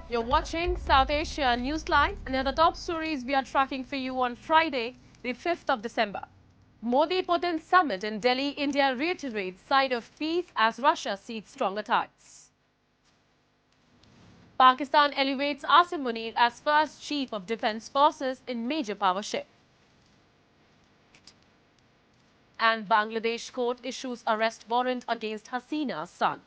You're watching South Asia Newsline, and the top stories we are tracking for you on Friday, the 5th of December. Modi-Putin summit in Delhi, India reiterates side of peace as Russia seeks stronger ties. Pakistan elevates Asim Munir as first chief of defense forces in major power shift. And Bangladesh court issues arrest warrant against Hasina's son.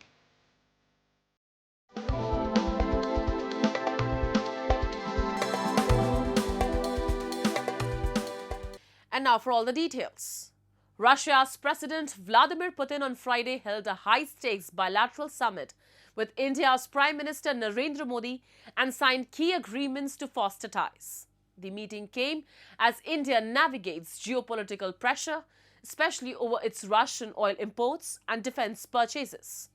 And now for all the details. Russia's President Vladimir Putin on Friday held a high-stakes bilateral summit with India's Prime Minister Narendra Modi and signed key agreements to foster ties. The meeting came as India navigates geopolitical pressure, especially over its Russian oil imports and defense purchases.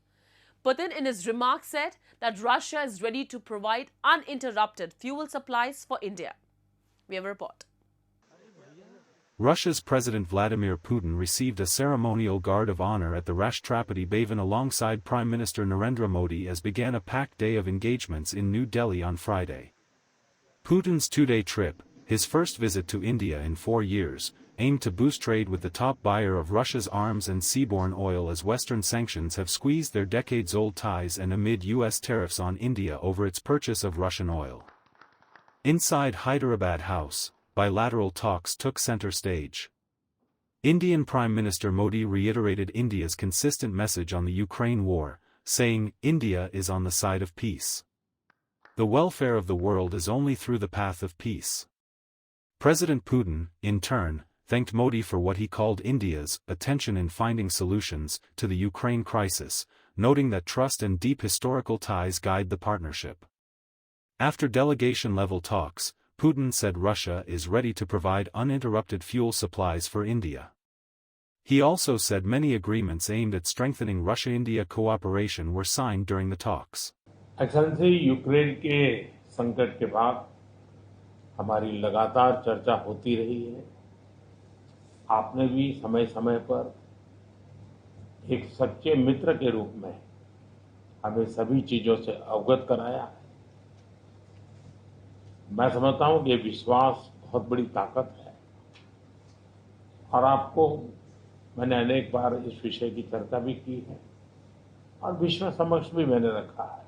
Putin in his remarks said that Russia is ready to provide uninterrupted fuel supplies for India. We have a report. Russia's President Vladimir Putin received a ceremonial guard of honor at the Rashtrapati Bhavan alongside Prime Minister Narendra Modi as began a packed day of engagements in New Delhi on Friday. Putin's two-day trip, his first visit to India in 4 years, aimed to boost trade with the top buyer of Russia's arms and seaborne oil as Western sanctions have squeezed their decades-old ties and amid U.S. tariffs on India over its purchase of Russian oil. Inside Hyderabad House, bilateral talks took center stage. Indian Prime Minister Modi reiterated India's consistent message on the Ukraine war, saying, "India is on the side of peace. The welfare of the world is only through the path of peace." President Putin, in turn, thanked Modi for what he called India's attention in finding solutions to the Ukraine crisis, noting that trust and deep historical ties guide the partnership. After delegation-level talks, Putin said Russia is ready to provide uninterrupted fuel supplies for India. He also said many agreements aimed at strengthening Russia-India cooperation were signed during the talks. Excellency, Ukraine के संकट के बाद हमारी लगातार चर्चा होती रही है। आपने भी समय-समय पर एक सच्चे मित्र के रूप में हमें सभी चीजों से अवगत कराया है। मैं समझता हूं कि ये विश्वास बहुत बड़ी ताकत है और आपको मैंने अनेक बार इस विषय की चर्चा भी की है और विश्व समक्ष भी मैंने रखा है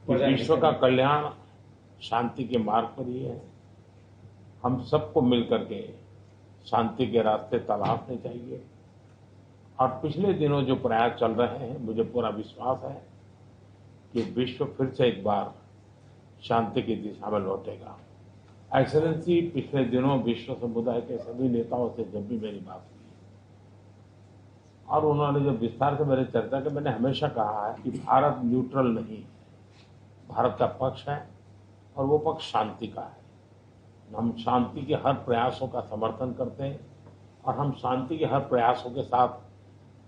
कि विश्व का कल्याण शांति के मार्ग पर ही है। हम सबको मिलकर के शांति के रास्ते तलाशने चाहिए और पिछले दिनों जो प्रयास चल रहे हैं, मुझे पूरा विश्वास है कि विश्व फिर से एक बार शांति की दिशा में लौटेगा। एक्सेलेंसी, पिछले दिनों विश्व समुदाय के सभी नेताओं से जब भी मेरी बात हुई और उन्होंने जब विस्तार से मेरे चर्चा की, मैंने हमेशा कहा है कि भारत न्यूट्रल नहीं है, भारत का पक्ष है और वो पक्ष शांति का है। हम शांति के हर प्रयासों का समर्थन करते हैं और हम शांति के हर प्रयासों के साथ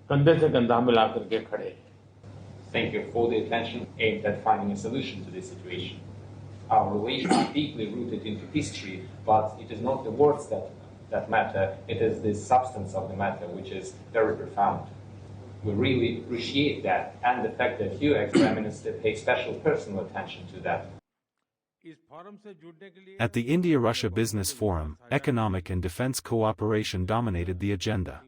कंधे से कंधा मिला करके खड़े हैं। Thank you for the attention aimed at finding a solution to this situation. Our relations are deeply rooted into history, but it is not the words that matter, it is the substance of the matter which is very profound. We really appreciate that and the fact that you, ex-Prime Minister, pay special personal attention to that. At the India-Russia Business Forum, economic and defense cooperation dominated the agenda.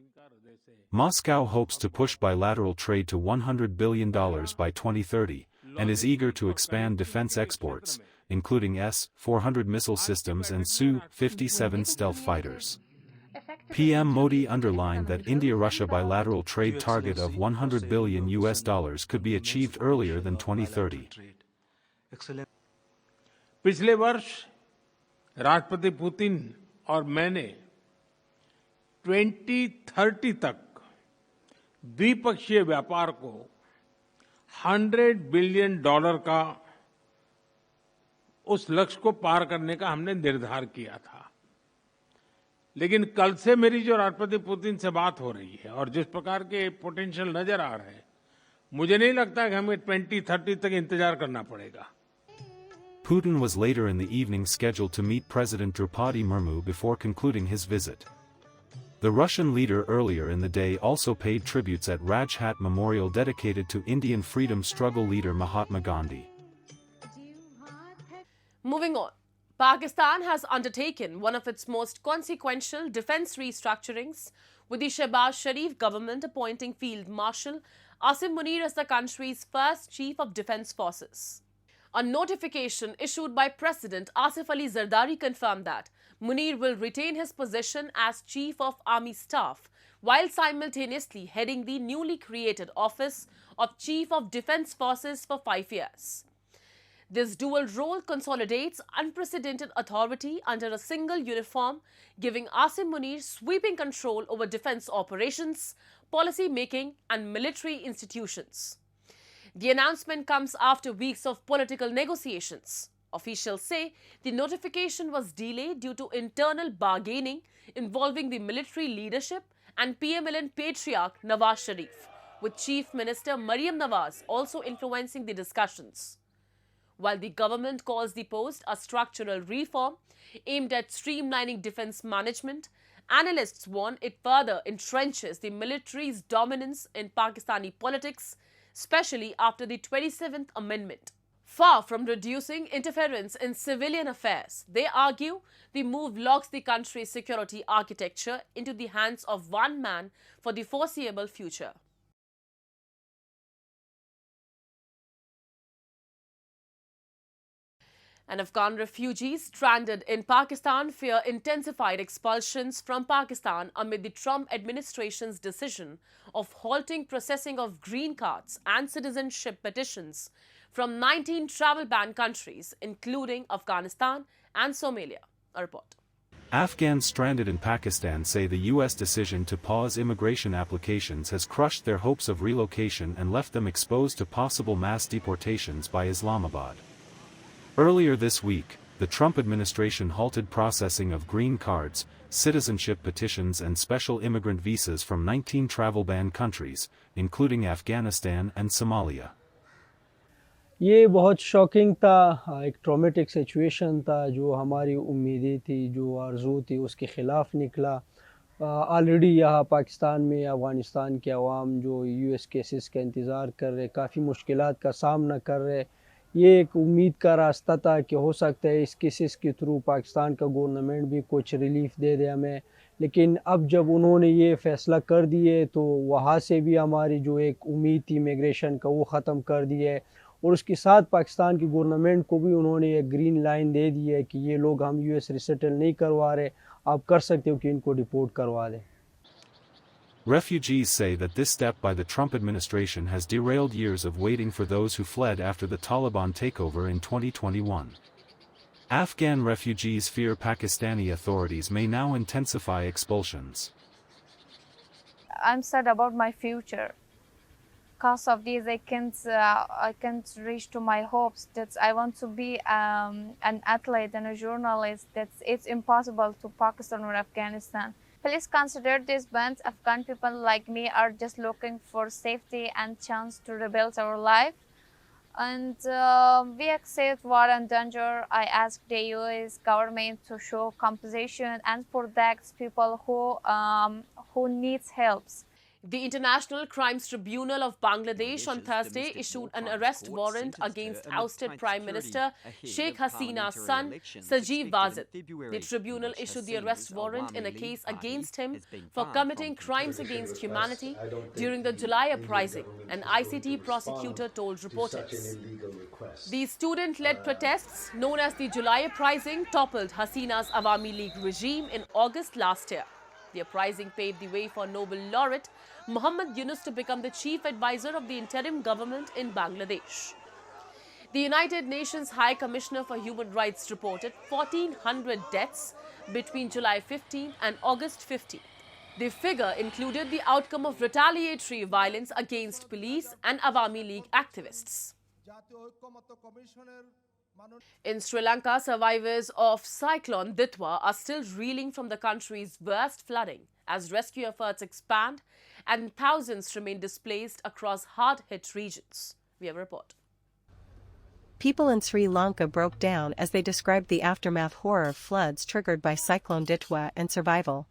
Moscow hopes to push bilateral trade to $100 billion by 2030, and is eager to expand defense exports, including S-400 missile systems and Su-57 stealth fighters. PM Modi underlined that India-Russia bilateral trade target of $100 billion could be achieved earlier than 2030. पिछले वर्ष राष्ट्रपति Putin और मैंने 2030 तक द्विपक्षीय व्यापार को $100 billion का उस लक्ष्य को पार करने का हमने निर्धार किया था। लेकिन कल से मेरी जो राष्ट्रपति पुतिन से बात हो रही है और जिस प्रकार के पोटेंशियल नजर आ रहे हैं, मुझे नहीं लगता कि हमें 2030 तक इंतजार करना पड़ेगा। Putin was later in the evening scheduled to meet President Draupadi Murmu before concluding his visit. The Russian leader earlier in the day also paid tributes at Rajghat Memorial dedicated to Indian freedom struggle leader Mahatma Gandhi. Moving on, Pakistan has undertaken one of its most consequential defense restructurings, with the Shehbaz Sharif government appointing Field Marshal Asim Munir as the country's first Chief of Defense Forces. A notification issued by President Asif Ali Zardari confirmed that Munir will retain his position as Chief of Army Staff while simultaneously heading the newly created Office of Chief of Defense Forces for 5 years. This dual role consolidates unprecedented authority under a single uniform, giving Asim Munir sweeping control over defense operations, policy making, and military institutions. The announcement comes after weeks of political negotiations. Officials say the notification was delayed due to internal bargaining involving the military leadership and PMLN patriarch Nawaz Sharif, with Chief Minister Maryam Nawaz also influencing the discussions. While the government calls the post a structural reform aimed at streamlining defense management, analysts warn it further entrenches the military's dominance in Pakistani politics, especially after the 27th Amendment. Far from reducing interference in civilian affairs, they argue the move locks the country's security architecture into the hands of one man for the foreseeable future. And Afghan refugees stranded in Pakistan fear intensified expulsions from Pakistan amid the Trump administration's decision of halting processing of green cards and citizenship petitions from 19 travel ban countries, including Afghanistan and Somalia. A report. Afghans stranded in Pakistan say the U.S. decision to pause immigration applications has crushed their hopes of relocation and left them exposed to possible mass deportations by Islamabad. Earlier this week, the Trump administration halted processing of green cards, citizenship petitions and special immigrant visas from 19 travel ban countries, including Afghanistan and Somalia. ये बहुत shocking था, एक traumatic situation था, जो हमारी उम्मीदें थी, जो आरज़ू थी, उसके ख़िलाफ़ निकला। ऑलरेडी यहाँ पाकिस्तान में अफ़गानिस्तान के अवाम जो यूएस केसेस का इंतज़ार कर रहे, काफ़ी मुश्किलात का सामना कर रहे। ये एक उम्मीद का रास्ता था कि हो सकता है इस केसेस के थ्रू पाकिस्तान का गवर्नमेंट भी कुछ रिलीफ दे दे हमें, लेकिन अब जब उन्होंने ये फ़ैसला कर दिए तो वहाँ से भी हमारी जो एक उम्मीद थी इमिग्रेशन का वो ख़त्म कर दिए, और उसके साथ पाकिस्तान की गवर्नमेंट को भी उन्होंने एक ग्रीन लाइन दे दी है कि ये लोग हम यूएस रिसेटल नहीं करवा रहे, आप कर सकते हो कि इनको डिपोर्ट करवा दें। Refugees say that this step by the Trump administration has derailed years of waiting for those who fled after the Taliban takeover in 2021. Afghan refugees fear Pakistani authorities may now intensify expulsions. I'm sad about my future. Because of this, I can't reach to my hopes that I want to be an athlete and a journalist. It's impossible to Pakistan or Afghanistan. Please consider this bans. Afghan people like me are just looking for safety and chance to rebuild our life. And we accept war and danger. I ask the US government to show compassion and protect people who needs help. The International Crimes Tribunal of Bangladesh on Thursday issued an arrest warrant against ousted Prime Minister Sheikh Hasina's son, Sajeev Wajid. The tribunal issued the arrest warrant in a case against him for committing crimes against humanity during the July uprising, an ICT prosecutor told reporters. The student-led protests known as the July uprising toppled Hasina's Awami League regime in August last year. The uprising paved the way for Nobel laureate Muhammad Yunus to become the chief advisor of the interim government in Bangladesh. The United Nations High Commissioner for Human Rights reported 1,400 deaths between July 15 and August 15. The figure included the outcome of retaliatory violence against police and Awami League activists. In Sri Lanka, survivors of Cyclone are still reeling from the country's worst flooding as rescue efforts expand and thousands remain displaced across hard-hit regions. We have a report. People in Sri Lanka broke down as they described the aftermath horror of floods triggered by Cyclone Ditwa and survival.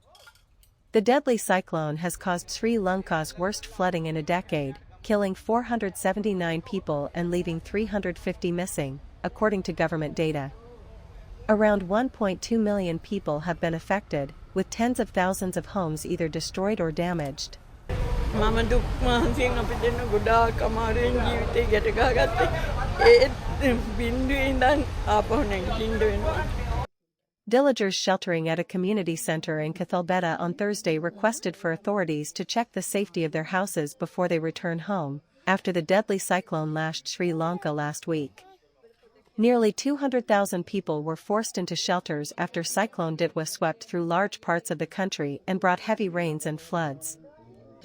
The deadly cyclone has caused Sri Lanka's worst flooding in a decade, killing 479 people and leaving 350 missing, according to government data. Around 1.2 million people have been affected, with tens of thousands of homes either destroyed or damaged. මම දුක් මහන්සියෙන් අපි දෙන්න ගොඩාක් අමාරුවෙන් ජීවිතේ ගැට ගහගත්තේ. ඒත් බින්දුවේ ඉඳන් ආපහු නැගිටින්න වෙනවා. Villagers sheltering at a community center in Cathalbeta on Thursday requested for authorities to check the safety of their houses before they return home, after the deadly cyclone lashed Sri Lanka last week. Nearly 200,000 people were forced into shelters after Cyclone Ditwa swept through large parts of the country and brought heavy rains and floods.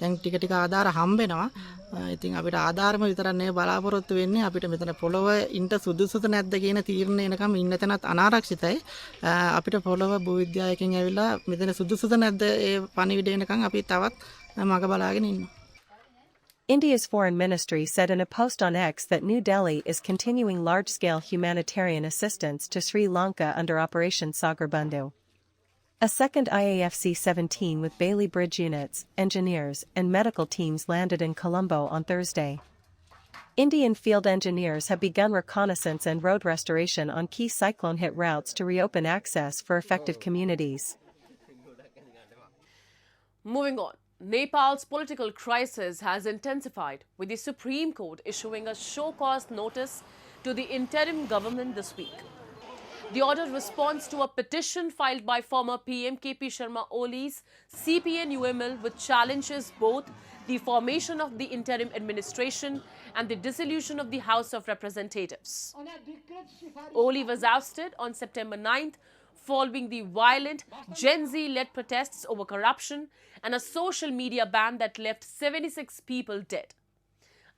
දැන් ටික ටික ආධාර හම්බෙනවා. ඉතින් අපිට ආධාරම විතරක් නෙවෙයි බලාපොරොත්තු වෙන්නේ අපිට මෙතන පොළව ඉන්න සුදුසුද නැද්ද කියන තීරණය එනකම් ඉන්න තැනත් අනාරක්ෂිතයි. අපිට පොළව භූවිද්‍යාවකින් ඇවිල්ලා මෙතන සුදුසුද නැද්ද ඒ පණිවිඩය එනකම් අපි තවත් මග බලාගෙන ඉන්නවා. India's foreign ministry said in a post on X that New Delhi is continuing large-scale humanitarian assistance to Sri Lanka under Operation Sagar Bandhu. A second IAFC-17 with Bailey Bridge units, engineers, and medical teams landed in Colombo on Thursday. Indian field engineers have begun reconnaissance and road restoration on key cyclone-hit routes to reopen access for affected communities. Moving on, Nepal's political crisis has intensified, with the Supreme Court issuing a show-cause notice to the interim government this week. The order responds to a petition filed by former PM KP Sharma Oli's CPN-UML, which challenges both the formation of the interim administration and the dissolution of the House of Representatives. Oli was ousted on September 9th following the violent Gen Z-led protests over corruption and a social media ban that left 76 people dead.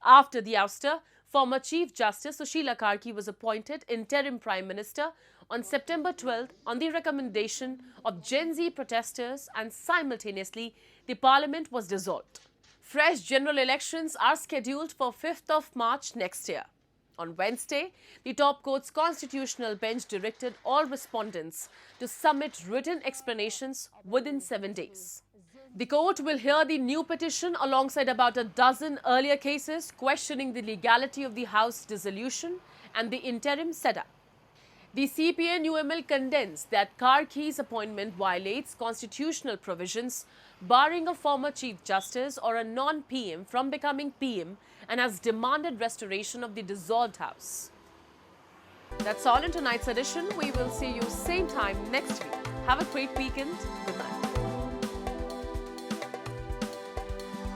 After the ouster, former Chief Justice Sushila Karki was appointed interim Prime Minister on September 12th on the recommendation of Gen Z protesters, and simultaneously the parliament was dissolved. Fresh general elections are scheduled for 5th of March next year. On Wednesday, the top court's constitutional bench directed all respondents to submit written explanations within 7 days. The court will hear the new petition alongside about a dozen earlier cases questioning the legality of the House dissolution and the interim setup. The CPN-UML contends that Karki's appointment violates constitutional provisions barring a former Chief Justice or a non-PM from becoming PM, and has demanded restoration of the dissolved House. That's all in tonight's edition. We will see you same time next week. Have a great weekend. Good night.